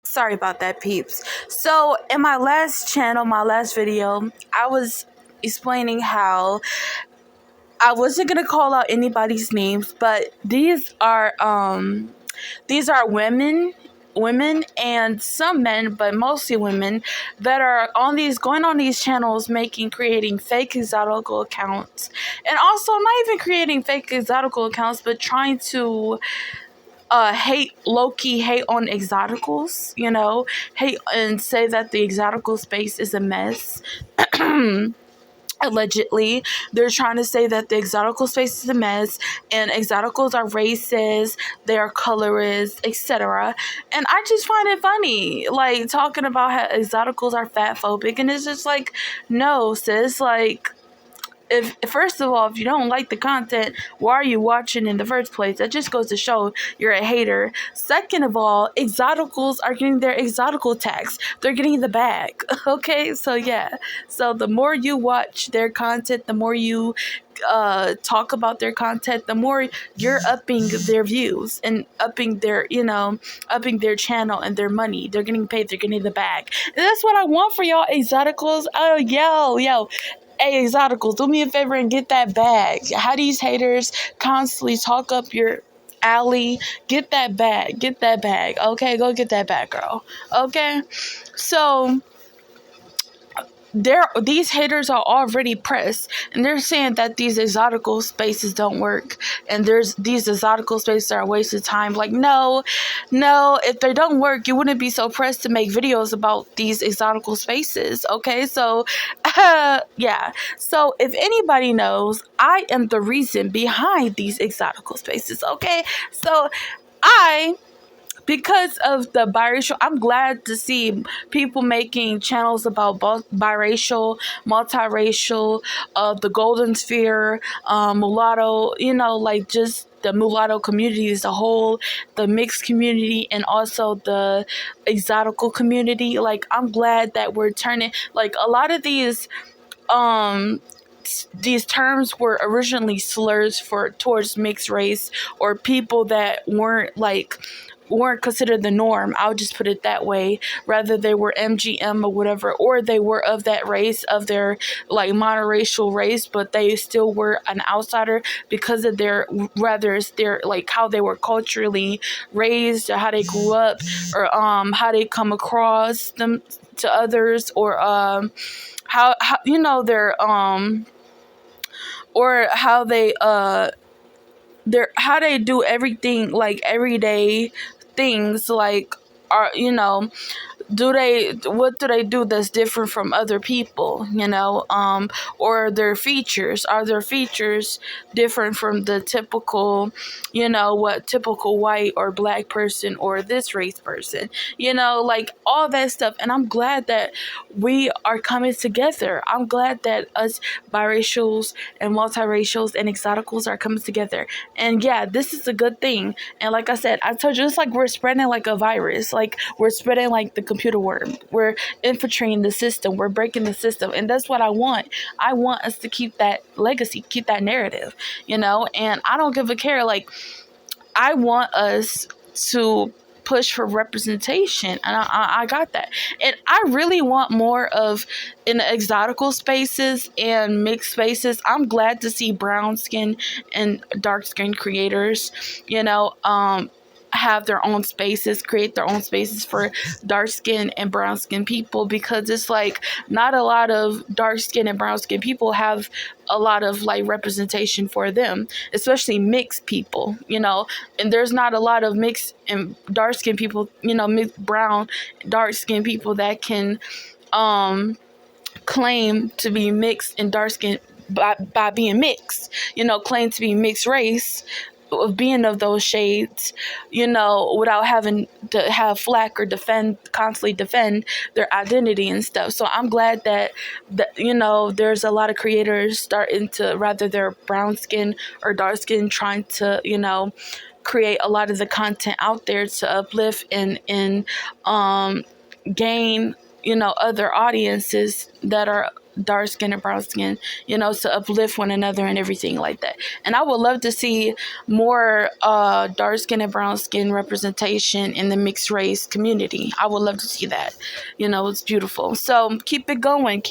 Sorry about that, peeps. So, in my last channel, my last video, I was explaining how I wasn't gonna call out anybody's names, but these are women and some men, but mostly women, that are on these going on these channels creating fake exotical accounts, and also not even creating fake exotical accounts, but trying to hate low-key hate on exoticals, hate and say that the exotical space is a mess. Allegedly, they're trying to say that the exotical space is a mess and exoticals are racist, they are colorist, etc. And I just find it funny, like talking about how exoticals are fat phobic, and it's just like, no, sis, like, if first of all, if you don't like the content, why are you watching in the first place? That just goes to show you're a hater. Second of all, exoticals are getting their exotical tax. They're getting the bag. Okay, so yeah. So the more you watch their content, the more you talk about their content, the more you're upping their views and upping their channel and their money. They're getting paid. They're getting the bag. And that's what I want for y'all exoticals. Oh, yo. Hey, exoticals, do me a favor and get that bag. How these haters constantly talk up your alley. Get that bag. Get that bag. Okay, go get that bag, girl. Okay? So these haters are already pressed, and they're saying that these exotical spaces don't work, and these exotical spaces are a waste of time. Like, no, if they don't work, you wouldn't be so pressed to make videos about these exotical spaces. Okay, so yeah. So if anybody knows, I am the reason behind these exotical spaces. Okay, so I because of the biracial, I'm glad to see people making channels about both biracial, multiracial, the golden sphere, mulatto, like just the mulatto community as a whole, the mixed community, and also the exotical community. Like, I'm glad that we're turning, like, a lot of these terms were originally slurs towards mixed race, or people that weren't considered the norm. I'll just put it that way. Rather, they were MGM or whatever, or they were of that race, of their like monoracial race, but they still were an outsider because of their like how they were culturally raised, or how they grew up, or how they come across them to others, or how their or how they do everything, like everyday things, like, are what do they do that's different from other people, or are their features different from the typical, what typical white or black person or this race person, like all that stuff. And I'm glad that we are coming together. I'm glad that us biracials and multiracials and exoticals are coming together. And yeah, this is a good thing. And like I said, I told you, it's like we're spreading like a virus. Like, we're spreading like the computer worm. We're infiltrating the system. We're breaking the system. And that's what I want. I want us to keep that legacy, keep that narrative, and I don't give a care. Like, I want us to push for representation, and I got that. And I really want more of, in the exotical spaces and mixed spaces, I'm glad to see brown skin and dark skin creators, have their own spaces, create their own spaces for dark skin and brown skin people, because it's like not a lot of dark skin and brown skin people have a lot of like representation for them, especially mixed people, and there's not a lot of mixed and dark skin people, mixed brown, dark skin people that can claim to be mixed and dark skin by being mixed, claim to be mixed race, of being of those shades, without having to have flack or constantly defend their identity and stuff. So I'm glad that there's a lot of creators starting to, rather they're brown skin or dark skin, trying to, create a lot of the content out there to uplift and gain, other audiences that are dark skin and brown skin, to uplift one another and everything like that. And I would love to see more dark skin and brown skin representation in the mixed race community. I would love to see that. It's beautiful. So keep it going,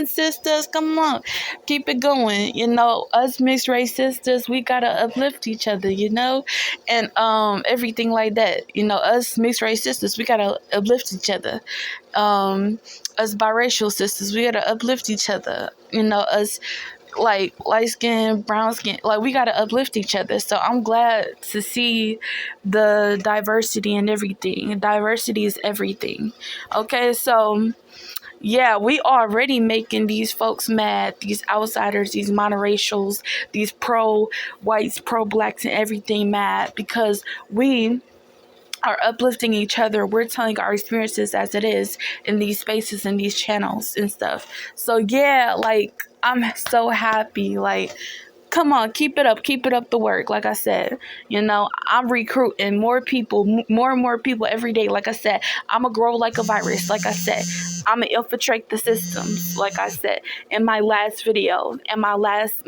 sisters. Come on, keep it going. Us mixed race sisters, we gotta uplift each other. And everything like that. Us mixed race sisters, we gotta uplift each other. Us biracial sisters, we gotta uplift each other. Us like light skin, brown skin, like we gotta uplift each other. So I'm glad to see the diversity and everything. Diversity is everything. Okay, so yeah, we already making these folks mad, these outsiders, these monoracials, these pro whites, pro blacks, and everything mad because we are uplifting each other. We're telling our experiences as it is in these spaces and these channels and stuff. So yeah, like I'm so happy. Like, come on, keep it up the work. Like I said, I'm recruiting more people, more and more people every day. Like I said, I'm gonna grow like a virus. Like I said, I'm gonna infiltrate the systems. Like I said in my last video, in my last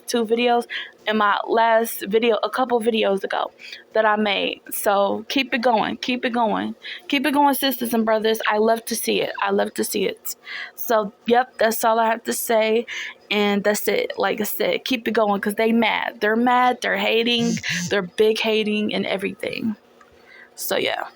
two videos, in my last video, a couple videos ago that I made. So keep it going, keep it going, keep it going, sisters and brothers. I love to see it. I love to see it. So yep, that's all I have to say. And that's it. Like I said, keep it going because they mad. They're mad. They're hating. They're big hating and everything. So yeah.